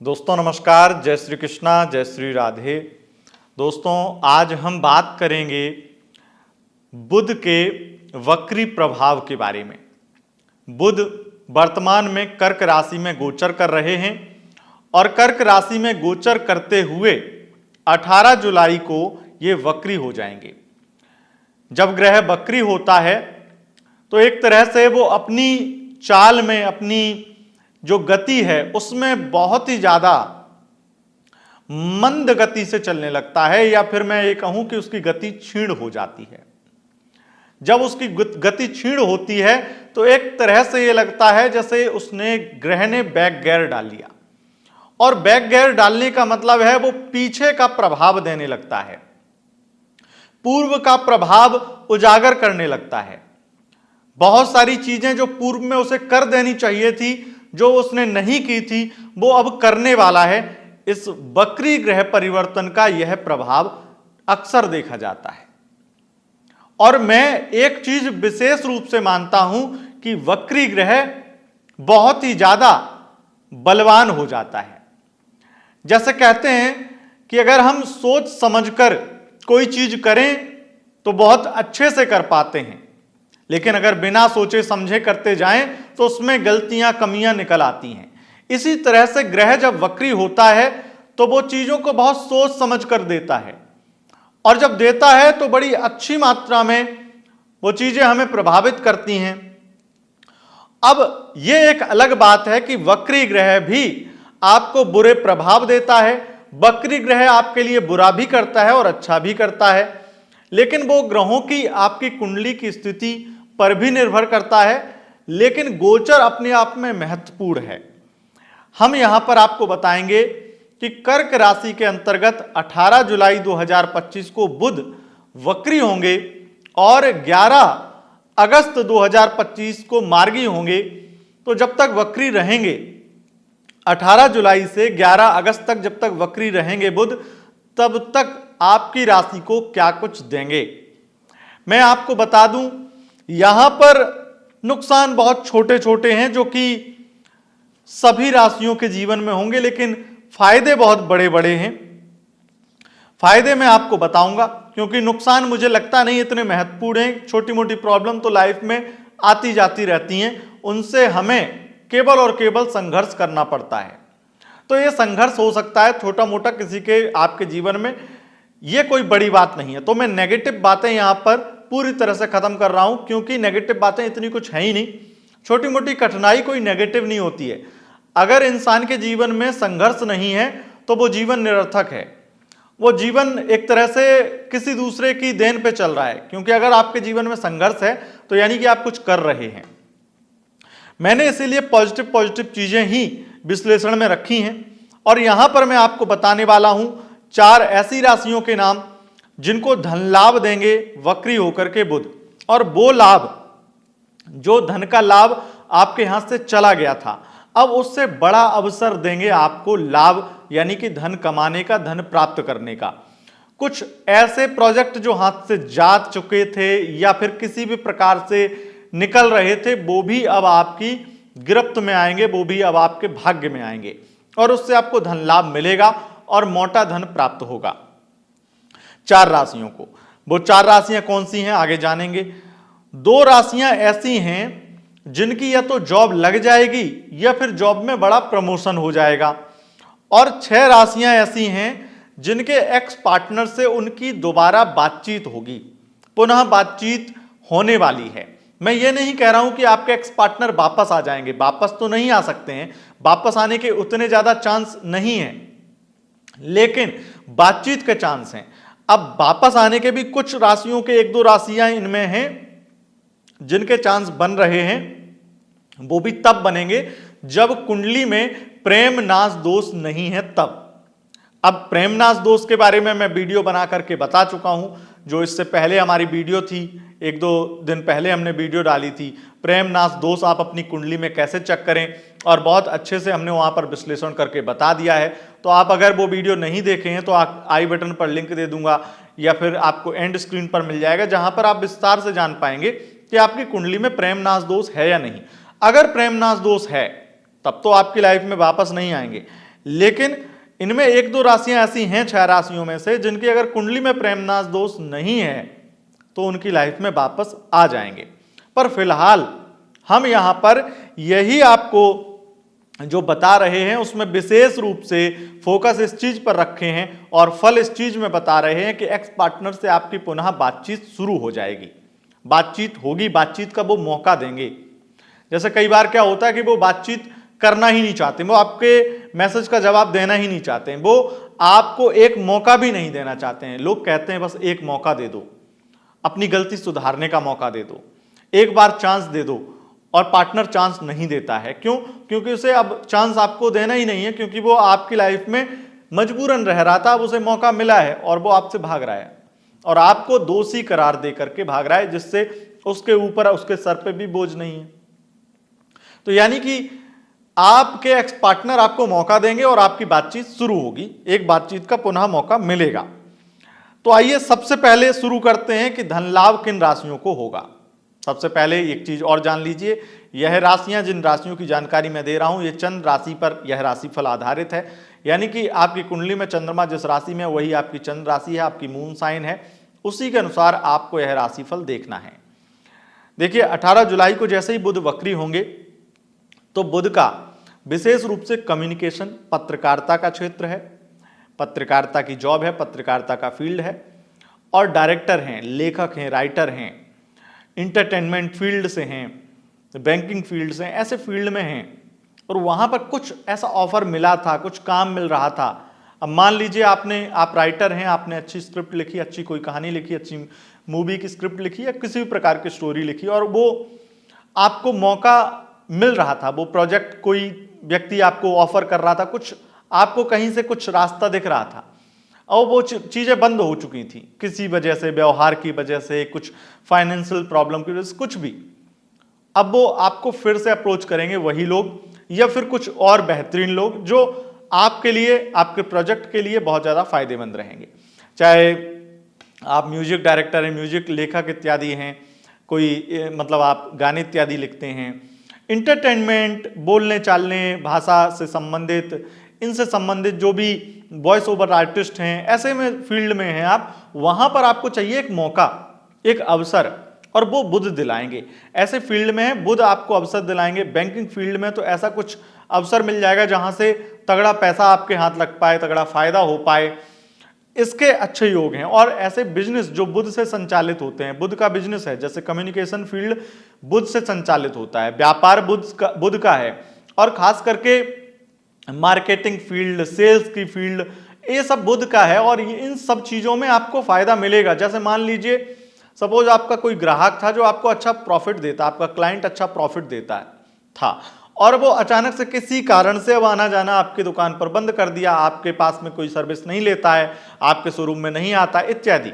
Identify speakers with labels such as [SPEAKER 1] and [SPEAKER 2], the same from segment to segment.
[SPEAKER 1] दोस्तों नमस्कार, जय श्री कृष्णा, जय श्री राधे। दोस्तों आज हम बात करेंगे बुध के वक्री प्रभाव के बारे में। बुध वर्तमान में कर्क राशि में गोचर कर रहे हैं और कर्क राशि में गोचर करते हुए 18 जुलाई को ये वक्री हो जाएंगे। जब ग्रह वक्री होता है तो एक तरह से वो अपनी चाल में, अपनी जो गति है उसमें बहुत ही ज्यादा मंद गति से चलने लगता है, या फिर मैं ये कहूं कि उसकी गति क्षीण हो जाती है। जब उसकी गति क्षीण होती है तो एक तरह से ये लगता है जैसे उसने ग्रह ने बैक गियर डाल लिया, और बैक गियर डालने का मतलब है वो पीछे का प्रभाव देने लगता है, पूर्व का प्रभाव उजागर करने लगता है। बहुत सारी चीजें जो पूर्व में उसे कर देनी चाहिए थी, जो उसने नहीं की थी, वो अब करने वाला है। इस वक्री ग्रह परिवर्तन का यह प्रभाव अक्सर देखा जाता है। और मैं एक चीज विशेष रूप से मानता हूं कि वक्री ग्रह बहुत ही ज्यादा बलवान हो जाता है। जैसे कहते हैं कि अगर हम सोच समझकर कोई चीज करें तो बहुत अच्छे से कर पाते हैं, लेकिन अगर बिना सोचे समझे करते जाएं तो उसमें गलतियां, कमियां निकल आती हैं। इसी तरह से ग्रह जब वक्री होता है तो वो चीजों को बहुत सोच समझ कर देता है, और जब देता है तो बड़ी अच्छी मात्रा में वो चीजें हमें प्रभावित करती हैं। अब ये एक अलग बात है कि वक्री ग्रह भी आपको बुरे प्रभाव देता है। वक्री ग्रह आपके लिए बुरा भी करता है और अच्छा भी करता है, लेकिन वो ग्रहों की आपकी कुंडली की स्थिति पर भी निर्भर करता है। लेकिन गोचर अपने आप में महत्वपूर्ण है। हम यहां पर आपको बताएंगे कि कर्क राशि के अंतर्गत 18 जुलाई 2025 को बुध वक्री होंगे और 11 अगस्त 2025 को मार्गी होंगे। तो जब तक वक्री रहेंगे, 18 जुलाई से 11 अगस्त तक जब तक वक्री रहेंगे बुध, तब तक आपकी राशि को क्या कुछ देंगे मैं आपको बता दूं। यहां पर नुकसान बहुत छोटे छोटे हैं जो कि सभी राशियों के जीवन में होंगे, लेकिन फायदे बहुत बड़े बड़े हैं। फायदे मैं आपको बताऊंगा, क्योंकि नुकसान मुझे लगता नहीं इतने महत्वपूर्ण हैं। छोटी मोटी प्रॉब्लम तो लाइफ में आती जाती रहती हैं, उनसे हमें केवल और केवल संघर्ष करना पड़ता है। तो यह संघर्ष हो सकता है छोटा मोटा किसी के आपके जीवन में, यह कोई बड़ी बात नहीं है। तो मैं नेगेटिव बातें यहां पर पूरी तरह से खत्म कर रहा हूं, क्योंकि नेगेटिव बातें इतनी कुछ है ही नहीं। छोटी मोटी कठिनाई कोई नेगेटिव नहीं होती है। अगर इंसान के जीवन में संघर्ष नहीं है तो वो जीवन निरर्थक है। वो जीवन एक तरह से किसी दूसरे की देन पे चल रहा है, क्योंकि अगर आपके जीवन में संघर्ष है तो यानी कि आप कुछ कर रहे हैं। मैंने इसीलिए पॉजिटिव पॉजिटिव चीजें ही विश्लेषण में रखी हैं, और यहां पर मैं आपको बताने वाला हूं 4 ऐसी राशियों के नाम जिनको धन लाभ देंगे वक्री होकर के बुध, और वो लाभ जो धन का लाभ आपके हाथ से चला गया था, अब उससे बड़ा अवसर देंगे आपको लाभ, यानी कि धन कमाने का, धन प्राप्त करने का। कुछ ऐसे प्रोजेक्ट जो हाथ से जा चुके थे या फिर किसी भी प्रकार से निकल रहे थे, वो भी अब आपकी गिरफ्त में आएंगे, वो भी अब आपके भाग्य में आएंगे, और उससे आपको धन लाभ मिलेगा और मोटा धन प्राप्त होगा। 4 राशियों को, वो 4 राशियां कौन सी हैं आगे जानेंगे। 2 राशियां ऐसी हैं जिनकी या तो जॉब लग जाएगी या फिर जॉब में बड़ा प्रमोशन हो जाएगा, और 6 राशियां ऐसी हैं जिनके एक्स पार्टनर से उनकी दोबारा बातचीत होगी, पुनः बातचीत होने वाली है। मैं ये नहीं कह रहा हूं कि आपके एक्स पार्टनर वापस आ जाएंगे, वापस तो नहीं आ सकते हैं, वापस आने के उतने ज्यादा चांस नहीं है, लेकिन बातचीत के चांस हैं। अब वापस आने के भी कुछ राशियों के 1-2 राशियां इनमें हैं जिनके चांस बन रहे हैं। वो भी तब बनेंगे जब कुंडली में प्रेम नाश दोष नहीं है तब। अब प्रेम नाश दोष के बारे में मैं वीडियो बना करके बता चुका हूं, जो इससे पहले हमारी वीडियो थी, 1-2 दिन पहले हमने वीडियो डाली थी प्रेम नाश दोष आप अपनी कुंडली में कैसे चेक करें, और बहुत अच्छे से हमने वहां पर विश्लेषण करके बता दिया है। तो आप अगर वो वीडियो नहीं देखे हैं तो आई बटन पर लिंक दे दूंगा, या फिर आपको एंड स्क्रीन पर मिल जाएगा, जहां पर आप विस्तार से जान पाएंगे कि आपकी कुंडली में प्रेम नाश दोष है या नहीं। अगर प्रेम नाश दोष है तब तो आपकी लाइफ में वापस नहीं आएंगे, लेकिन इनमें एक दो राशियां ऐसी हैं 6 राशियों में से जिनकी अगर कुंडली में प्रेमनाश दोष नहीं है तो उनकी लाइफ में वापस आ जाएंगे। पर फिलहाल हम यहां पर यही आपको जो बता रहे हैं उसमें विशेष रूप से फोकस इस चीज पर रखे हैं और फल इस चीज में बता रहे हैं कि एक्स पार्टनर से आपकी पुनः बातचीत शुरू हो जाएगी, बातचीत होगी, बातचीत का वो मौका देंगे। जैसे कई बार क्या होता है कि वो बातचीत करना ही नहीं चाहते, वो आपके मैसेज का जवाब देना ही नहीं चाहते हैं, वो आपको एक मौका भी नहीं देना चाहते हैं। लोग कहते हैं बस एक मौका दे दो, अपनी गलती सुधारने का मौका दे दो, एक बार चांस दे दो, और पार्टनर चांस नहीं देता है। क्यों? क्योंकि उसे अब चांस आपको देना ही नहीं है, क्योंकि वो आपकी लाइफ में मजबूरन रह रहा था, अब उसे मौका मिला है और वो आपसे भाग रहा है और आपको दोषी करार दे करके भाग रहा है, जिससे उसके ऊपर उसके सर पे भी बोझ नहीं है। तो यानी कि आपके एक्स पार्टनर आपको मौका देंगे और आपकी बातचीत शुरू होगी, एक बातचीत का पुनः मौका मिलेगा। तो आइए सबसे पहले शुरू करते हैं कि धन लाभ किन राशियों को होगा। सबसे पहले एक चीज और जान लीजिए, यह राशियां, जिन राशियों की जानकारी मैं दे रहा हूं, ये चंद्र राशि पर यह राशिफल आधारित है। यानी कि आपकी कुंडली में चंद्रमा जिस राशि में वही आपकी चंद्र राशि है, आपकी मून साइन है, उसी के अनुसार आपको यह राशिफल देखना है। देखिए 18 जुलाई को जैसे ही बुध वक्री होंगे तो बुध का विशेष रूप से कम्युनिकेशन, पत्रकारिता का क्षेत्र है, पत्रकारिता की जॉब है, पत्रकारिता का फील्ड है, और डायरेक्टर हैं, लेखक हैं, राइटर हैं, इंटरटेनमेंट फील्ड से हैं, बैंकिंग फील्ड से, ऐसे फील्ड में हैं और वहां पर कुछ ऐसा ऑफर मिला था, कुछ काम मिल रहा था। अब मान लीजिए आप राइटर हैं, आपने अच्छी स्क्रिप्ट लिखी, अच्छी कोई कहानी लिखी, अच्छी मूवी की स्क्रिप्ट लिखी या किसी भी प्रकार की स्टोरी लिखी और वो आपको मौका मिल रहा था, वो प्रोजेक्ट कोई व्यक्ति आपको ऑफर कर रहा था, कुछ आपको कहीं से कुछ रास्ता दिख रहा था और वो चीजें बंद हो चुकी थी किसी वजह से, व्यवहार की वजह से, कुछ फाइनेंशियल प्रॉब्लम की वजह से, कुछ भी। अब वो आपको फिर से अप्रोच करेंगे वही लोग या फिर कुछ और बेहतरीन लोग जो आपके लिए, आपके प्रोजेक्ट के लिए बहुत ज्यादा फायदेमंद रहेंगे। चाहे आप म्यूजिक डायरेक्टर हैं, म्यूजिक लेखक इत्यादि हैं, कोई मतलब आप गाने इत्यादि लिखते हैं, इंटरटेनमेंट, बोलने चालने, भाषा से संबंधित, इनसे संबंधित जो भी वॉइस ओवर आर्टिस्ट हैं, ऐसे में फील्ड में हैं आप, वहां पर आपको चाहिए एक मौका, एक अवसर, और वो बुध दिलाएंगे। ऐसे फील्ड में है बुध आपको अवसर दिलाएंगे। बैंकिंग फील्ड में तो ऐसा कुछ अवसर मिल जाएगा जहां से तगड़ा पैसा आपके हाथ लग पाए, तगड़ा फायदा हो पाए, इसके अच्छे योग हैं। और ऐसे बिजनेस जो बुध से संचालित होते हैं, बुध का बिजनेस है, जैसे कम्युनिकेशन फील्ड बुध से संचालित होता है, व्यापार बुध का है, और खास करके मार्केटिंग फील्ड, सेल्स की फील्ड, ये सब बुध का है और इन सब चीजों में आपको फायदा मिलेगा। जैसे मान लीजिए सपोज आपका कोई ग्राहक था जो आपको अच्छा प्रॉफिट देता, आपका क्लाइंट अच्छा प्रॉफिट देता था और वो अचानक से किसी कारण से अब आना जाना आपकी दुकान पर बंद कर दिया, आपके पास में कोई सर्विस नहीं लेता है, आपके शोरूम में नहीं आता इत्यादि,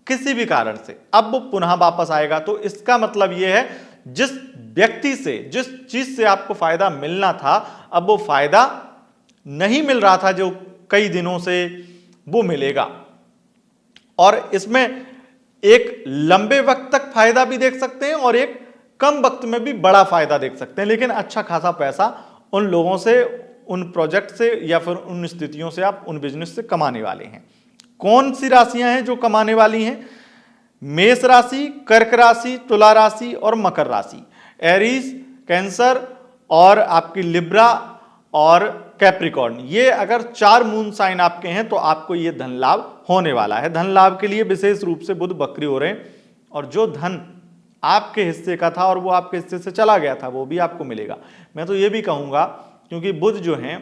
[SPEAKER 1] किसी भी कारण से अब वो पुनः वापस आएगा। तो इसका मतलब ये है जिस व्यक्ति से, जिस चीज से आपको फायदा मिलना था, अब वो फायदा नहीं मिल रहा था जो कई दिनों से, वो मिलेगा। और इसमें एक लंबे वक्त तक फायदा भी देख सकते हैं और एक कम वक्त में भी बड़ा फायदा देख सकते हैं, लेकिन अच्छा खासा पैसा उन लोगों से, उन प्रोजेक्ट से या फिर उन स्थितियों से आप उन बिजनेस से कमाने वाले हैं। कौन सी राशियां हैं जो कमाने वाली हैं? मेष राशि, कर्क राशि, तुला राशि और मकर राशि, एरीज, कैंसर और आपकी लिब्रा और कैप्रिकॉर्न। ये अगर 4 मून साइन आपके हैं तो आपको ये धन लाभ होने वाला है। धन लाभ के लिए विशेष रूप से बुध वक्री हो रहे हैं और जो धन आपके हिस्से का था और वो आपके हिस्से से चला गया था वो भी आपको मिलेगा। मैं तो ये भी कहूंगा क्योंकि बुध जो हैं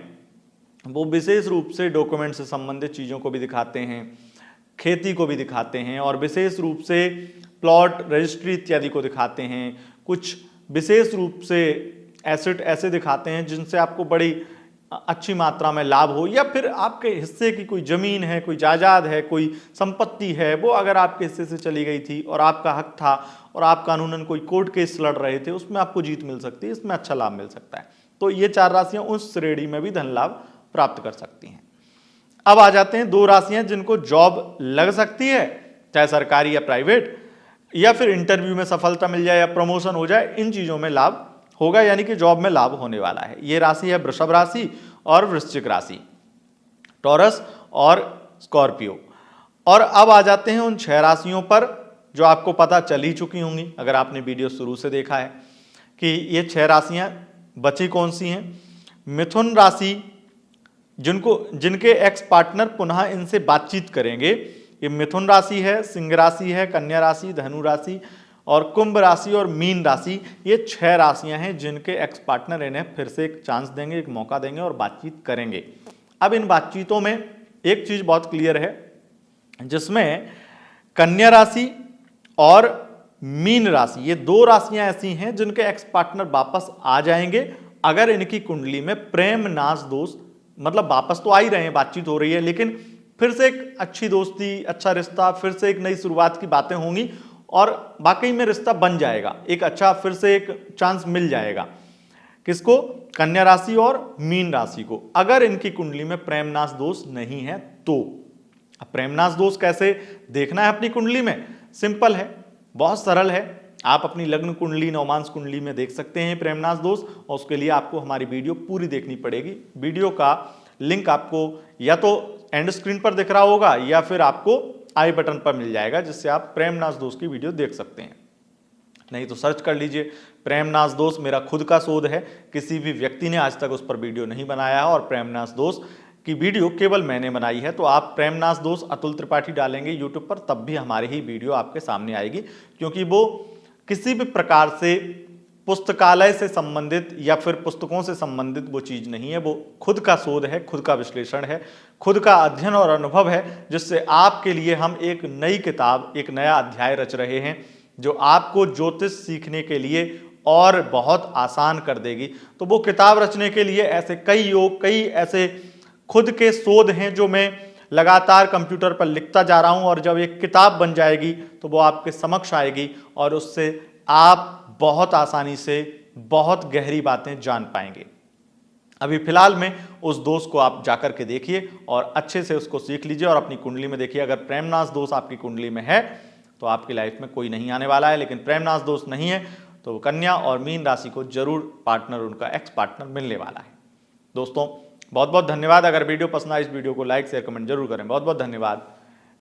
[SPEAKER 1] वो विशेष रूप से डॉक्यूमेंट से संबंधित चीजों को भी दिखाते हैं, खेती को भी दिखाते हैं और विशेष रूप से प्लॉट, रजिस्ट्री इत्यादि को दिखाते हैं। कुछ विशेष रूप से एसेट ऐसे दिखाते हैं जिनसे आपको बड़ी अच्छी मात्रा में लाभ हो, या फिर आपके हिस्से की कोई जमीन है, कोई जायदाद है, कोई संपत्ति है, वो अगर आपके हिस्से से चली गई थी और आपका हक था और आप कानूनन कोई कोर्ट केस लड़ रहे थे, उसमें आपको जीत मिल सकती है, इसमें अच्छा लाभ मिल सकता है। तो ये 4 राशियां उस श्रेणी में भी धन लाभ प्राप्त कर सकती हैं। अब आ जाते हैं 2 राशियां जिनको जॉब लग सकती है, चाहे सरकारी या प्राइवेट, या फिर इंटरव्यू में सफलता मिल जाए या प्रमोशन हो जाए, इन चीजों में लाभ होगा, यानी कि जॉब में लाभ होने वाला है। ये राशि है वृषभ राशि और वृश्चिक राशि, टॉरस और स्कॉर्पियो। और अब आ जाते हैं उन 6 राशियों पर जो आपको पता चल ही चुकी होंगी अगर आपने वीडियो शुरू से देखा है कि ये 6 राशियां बची कौन सी हैं। मिथुन राशि, जिनके एक्स पार्टनर पुनः इनसे बातचीत करेंगे, ये मिथुन राशि है, सिंह राशि है, कन्या राशि, धनु राशि और कुंभ राशि और मीन राशि। ये 6 राशियां हैं जिनके एक्स पार्टनर इन्हें फिर से एक चांस देंगे, एक मौका देंगे और बातचीत करेंगे। अब इन बातचीतों में एक चीज बहुत क्लियर है, जिसमें कन्या राशि और मीन राशि, ये 2 राशियां ऐसी हैं जिनके एक्स पार्टनर वापस आ जाएंगे अगर इनकी कुंडली में प्रेम नाश दोष, मतलब वापस तो आ ही रहे हैं, बातचीत हो रही है, लेकिन फिर से एक अच्छी दोस्ती, अच्छा रिश्ता, फिर से एक नई शुरुआत की बातें होंगी और वाकई में रिश्ता बन जाएगा, एक अच्छा फिर से एक चांस मिल जाएगा। किसको? कन्या राशि और मीन राशि को, अगर इनकी कुंडली में प्रेमनाश दोष नहीं है तो। अब प्रेमनाश दोष कैसे देखना है अपनी कुंडली में? सिंपल है, बहुत सरल है। आप अपनी लग्न कुंडली, नवमांश कुंडली में देख सकते हैं प्रेमनाश दोष, और उसके लिए आपको हमारी वीडियो पूरी देखनी पड़ेगी। वीडियो का लिंक आपको या तो एंड स्क्रीन पर दिख रहा होगा या फिर आपको आई बटन पर मिल जाएगा, जिससे आप प्रेमनाश दोष की वीडियो देख सकते हैं। नहीं तो सर्च कर लीजिए प्रेमनाश दोष, मेरा खुद का शोध है, किसी भी व्यक्ति ने आज तक उस पर वीडियो नहीं बनाया है और प्रेमनाश दोष की वीडियो केवल मैंने बनाई है। तो आप प्रेमनाश दोष अतुल त्रिपाठी डालेंगे यूट्यूब पर, तब भी हमारी ही वीडियो आपके सामने आएगी, क्योंकि वो किसी भी प्रकार से पुस्तकालय से संबंधित या फिर पुस्तकों से संबंधित वो चीज नहीं है। वो खुद का शोध है, खुद का विश्लेषण है, खुद का अध्ययन और अनुभव है, जिससे आपके लिए हम एक नई किताब, एक नया अध्याय रच रहे हैं जो आपको ज्योतिष सीखने के लिए और बहुत आसान कर देगी। तो वो किताब रचने के लिए ऐसे कई योग, कई ऐसे खुद के शोध हैं जो मैं लगातार कंप्यूटर पर लिखता जा रहा हूं, और जब एक किताब बन जाएगी तो वो आपके समक्ष आएगी और उससे आप बहुत आसानी से बहुत गहरी बातें जान पाएंगे। अभी फिलहाल में उस दोष को आप जाकर के देखिए और अच्छे से उसको सीख लीजिए और अपनी कुंडली में देखिए। अगर प्रेमनाश दोष आपकी कुंडली में है तो आपकी लाइफ में कोई नहीं आने वाला है, लेकिन प्रेमनाश दोष नहीं है तो कन्या और मीन राशि को जरूर पार्टनर, उनका एक्स पार्टनर मिलने वाला है। दोस्तों बहुत बहुत धन्यवाद। अगर वीडियो पसंद आए इस वीडियो को लाइक शेयर कमेंट जरूर करें। बहुत बहुत धन्यवाद।